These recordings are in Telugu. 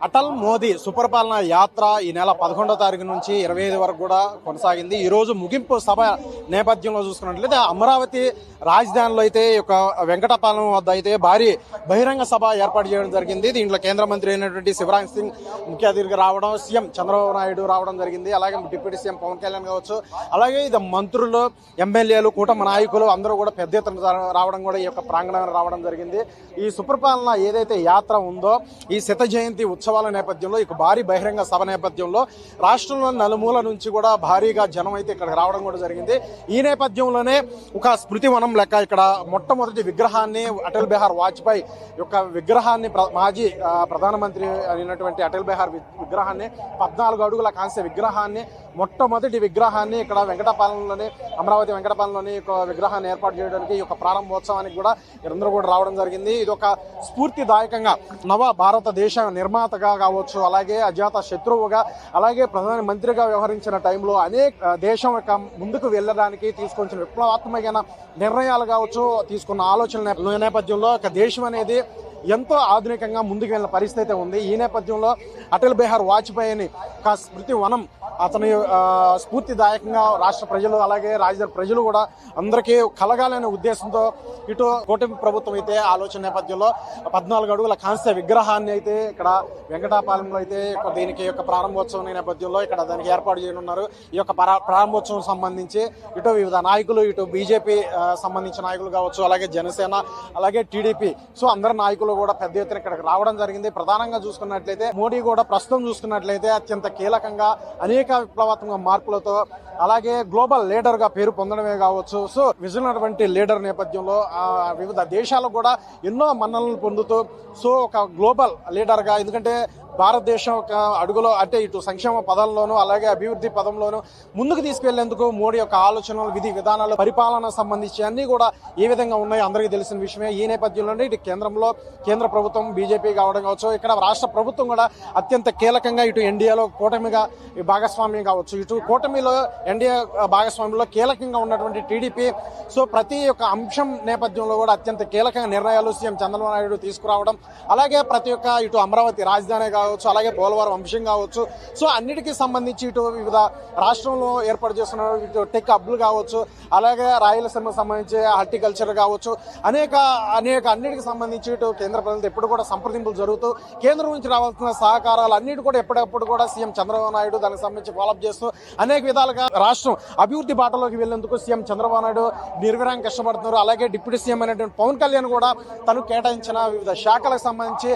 అటల్ మోదీ సుపరిపాలన యాత్ర ఈ నెల 11వ తారీఖు నుంచి 25 వరకు కూడా కొనసాగింది. ఈ రోజు ముగింపు సభ నేపథ్యంలో చూసుకున్నట్లయితే అమరావతి రాజధానిలో అయితే ఒక వెంకటపాలెం వద్ద అయితే భారీ బహిరంగ సభ ఏర్పాటు చేయడం జరిగింది. దీంట్లో కేంద్ర మంత్రి అయినటువంటి శివరాజ్ సింగ్ ముఖ్య అతిథిగా రావడం, సీఎం చంద్రబాబు నాయుడు రావడం జరిగింది. అలాగే డిప్యూటీ సీఎం పవన్ కళ్యాణ్ కావచ్చు, అలాగే ఇది మంత్రులు, ఎమ్మెల్యేలు, కూటమి నాయకులు అందరూ కూడా పెద్ద ఎత్తున రావడం కూడా ఈ యొక్క ప్రాంగణానికి రావడం జరిగింది. ఈ సుపరిపాలన ఏదైతే యాత్ర ఉందో ఈ శత జయంతి ఉత్సవాల నేపథ్యంలో ఇక భారీ బహిరంగ సభ నేపథ్యంలో రాష్ట్రంలో నలుమూల నుంచి కూడా భారీగా జనం అయితే ఇక్కడికి రావడం కూడా జరిగింది. ఈ నేపథ్యంలోనే ఒక స్మృతి వనం లెక్క ఇక్కడ మొట్టమొదటి విగ్రహాన్ని అటల్ బిహారీ వాజ్పేయి యొక్క విగ్రహాన్ని మాజీ ప్రధానమంత్రి అయినటువంటి అటల్ బిహారీ విగ్రహాన్ని 14 అడుగుల కాంస్య విగ్రహాన్ని మొట్టమొదటి విగ్రహాన్ని ఇక్కడ వెంకటపాలెంలోని అమరావతి వెంకటపాలెంలోని ఒక విగ్రహాన్ని ఏర్పాటు చేయడానికి ఈ యొక్క ప్రారంభోత్సవానికి కూడా అందరూ కూడా రావడం జరిగింది. ఇది ఒక స్ఫూర్తిదాయకంగా నవ భారతదేశ నిర్మాతగా కావచ్చు, అలాగే అజాత శత్రువుగా, అలాగే ప్రధాన మంత్రిగా వ్యవహరించిన టైంలో అనేక దేశం యొక్క ముందుకు వెళ్ళడానికి తీసుకొచ్చిన విప్లవాత్మకమైన నిర్ణయాలు కావచ్చు, తీసుకున్న ఆలోచనల నేపథ్యంలో ఒక దేశం అనేది ఎంతో ఆధునికంగా ముందుకు వెళ్ళిన పరిస్థితి ఉంది. ఈ నేపథ్యంలో అటల్ బిహారీ వాజ్పేయిని ఒక స్మృతి వనం అతని స్ఫూర్తిదాయకంగా రాష్ట్ర ప్రజలు అలాగే రాజధాని ప్రజలు కూడా అందరికీ కలగాలనే ఉద్దేశంతో ఇటు కూటమి ప్రభుత్వం అయితే ఆలోచన నేపథ్యంలో 14 అడుగుల కాంస్య విగ్రహాన్ని అయితే ఇక్కడ వెంకటాపాలెంలో అయితే దీనికి యొక్క ప్రారంభోత్సవం నేపథ్యంలో ఇక్కడ దానికి ఏర్పాటు చేయనున్నారు. ఈ యొక్క ప్రారంభోత్సవం సంబంధించి ఇటు వివిధ నాయకులు, ఇటు బీజేపీ సంబంధించిన నాయకులు కావచ్చు, అలాగే జనసేన, అలాగే టీడీపీ, సో అందరు నాయకులు కూడా పెద్ద ఎత్తున ఇక్కడికి రావడం జరిగింది. ప్రధానంగా చూసుకున్నట్లయితే మోడీ కూడా ప్రస్తుతం చూసుకున్నట్లయితే అత్యంత కీలకంగా అనేక విప్లవాత్మక మార్పులతో అలాగే గ్లోబల్ లీడర్ గా పేరు పొందడమే కావచ్చు, సో విజనటువంటి లీడర్ నేపథ్యంలో వివిధ దేశాలకు కూడా ఎన్నో మన్ననలు పొందుతూ సో ఒక గ్లోబల్ లీడర్ గా, ఎందుకంటే భారతదేశం ఒక అడుగులో అంటే ఇటు సంక్షేమ పదంలోనూ అలాగే అభివృద్ధి పదంలోనూ ముందుకు తీసుకెళ్లేందుకు మోడీ యొక్క ఆలోచనలు, విధి విధానాలు, పరిపాలన సంబంధించి అన్ని కూడా ఏ విధంగా ఉన్నాయో అందరికీ తెలిసిన విషయమే. ఈ నేపథ్యంలోనే ఇటు కేంద్ర ప్రభుత్వం బీజేపీ కావడం కావచ్చు, ఇక్కడ రాష్ట్ర ప్రభుత్వం కూడా అత్యంత కీలకంగా ఇటు ఎన్డీఏలో కూటమిగా భాగస్వామ్యం కావచ్చు, ఇటు కూటమిలో ఎన్డీఏ భాగస్వామ్యంలో కీలకంగా ఉన్నటువంటి టీడీపీ, సో ప్రతి ఒక్క అంశం నేపథ్యంలో కూడా అత్యంత కీలకంగా నిర్ణయాలు సీఎం చంద్రబాబు నాయుడు తీసుకురావడం, అలాగే ప్రతి ఒక్క ఇటు అమరావతి రాజధాని కావచ్చు, అలాగే పోలవరం అంశం కావచ్చు, సో అన్నిటికీ సంబంధించి ఇటు వివిధ రాష్ట్రంలో ఏర్పాటు చేస్తున్న ఇటు టెక్ హబ్లు కావచ్చు, అలాగే రాయలసీమకు సంబంధించి హార్టికల్చర్ కావచ్చు, అనేక అన్నిటికి సంబంధించి ఇటు కేంద్ర ప్రభుత్వం ఎప్పుడు కూడా సంప్రదింపులు జరుగుతూ కేంద్రం నుంచి రావాల్సిన సహకారాలు అన్నిటి కూడా ఎప్పటికప్పుడు కూడా సీఎం చంద్రబాబు నాయుడు దానికి సంబంధించి ఫాలోఅప్ చేస్తూ అనేక విధాలుగా రాష్ట్రం అభివృద్ధి బాటలోకి వెళ్లేందుకు సీఎం చంద్రబాబు నాయుడు నిర్విరాంగా కష్టపడుతున్నారు. అలాగే డిప్యూటీ సీఎం అయినటువంటి పవన్ కళ్యాణ్ కూడా తను కేటాయించిన వివిధ శాఖలకు సంబంధించి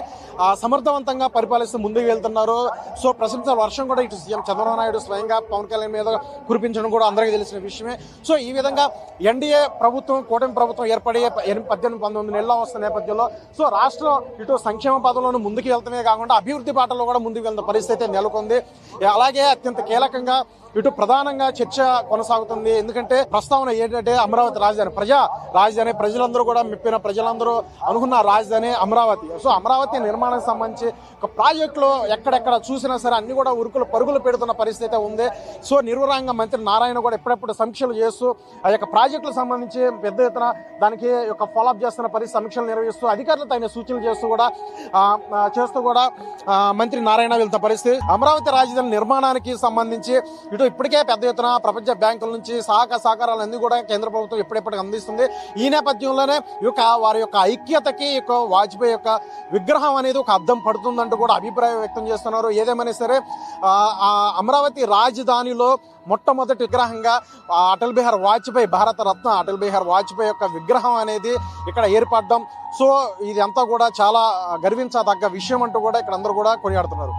సమర్థవంతంగా పరిపాలిస్తూ ముందుకు వెళ్తున్నారు. సో ప్రశంసల వర్షం కూడా ఇటు సీఎం చంద్రబాబు నాయుడు స్వయంగా పవన్ కళ్యాణ్ మీద కురిపించడం కూడా అందరికీ తెలిసిన విషయమే. సో ఈ విధంగా ఎన్డీఏ ప్రభుత్వం, కూటమి ప్రభుత్వం ఏర్పడి 18-19 నెలల వస్తున్న నేపథ్యంలో సో రాష్ట్రం ఇటు సంక్షేమ పదంలోనూ ముందుకు వెళ్తమే కాకుండా అభివృద్ధి బాటలో కూడా ముందుకు వెళ్తున్న పరిస్థితి నెలకొంది. అలాగే అత్యంత కీలకంగా ఇటు ప్రధానంగా చర్చ కొనసాగుతుంది. ఎందుకంటే ప్రస్తావన ఏంటంటే అమరావతి రాజధాని ప్రజలందరూ కూడా మెప్పిన, ప్రజలందరూ అనుకున్న రాజధాని అమరావతి. సో అమరావతి నిర్మాణానికి సంబంధించి ఒక ప్రాజెక్టులో ఎక్కడెక్కడ చూసినా సరే అన్ని కూడా పరుగులు పెడుతున్న పరిస్థితి ఉంది. సో నిర్వహంగా మంత్రి నారాయణ కూడా ఎప్పుడెప్పుడు సమీక్షలు చేస్తూ ఆ యొక్క ప్రాజెక్టులకు సంబంధించి పెద్ద ఎత్తున దానికి ఒక ఫాలోఅప్ చేస్తున్న పరిస్థితి, సమీక్షలు నిర్వహిస్తూ అధికారులతో ఆయన సూచనలు చేస్తూ కూడా మంత్రి నారాయణ వెళ్తున్న పరిస్థితి. అమరావతి రాజధాని నిర్మాణానికి సంబంధించి ఇటు ఇప్పటికే పెద్ద ఎత్తున ప్రపంచ బ్యాంకుల నుంచి సహకారాలన్నీ కూడా కేంద్ర ప్రభుత్వం ఎప్పటికప్పుడు అందిస్తుంది. ఈ నేపథ్యంలోనే వారి యొక్క ఐక్యతకి వాజ్పేయి యొక్క విగ్రహం అనేది ఒక అద్దం పడుతుందంటూ కూడా అభిప్రాయం వ్యక్తం చేస్తున్నారు. ఏదేమైనా సరే అమరావతి రాజధానిలో మొట్టమొదటి విగ్రహంగా అటల్ బిహారీ వాజ్పేయి, భారత రత్న అటల్ బిహారీ వాజ్పేయి యొక్క విగ్రహం అనేది ఇక్కడ ఏర్పడడం, సో ఇది అంతా కూడా చాలా గర్వించదగ్గ విషయం అంటూ కూడా ఇక్కడ అందరూ కూడా కొనియాడుతున్నారు.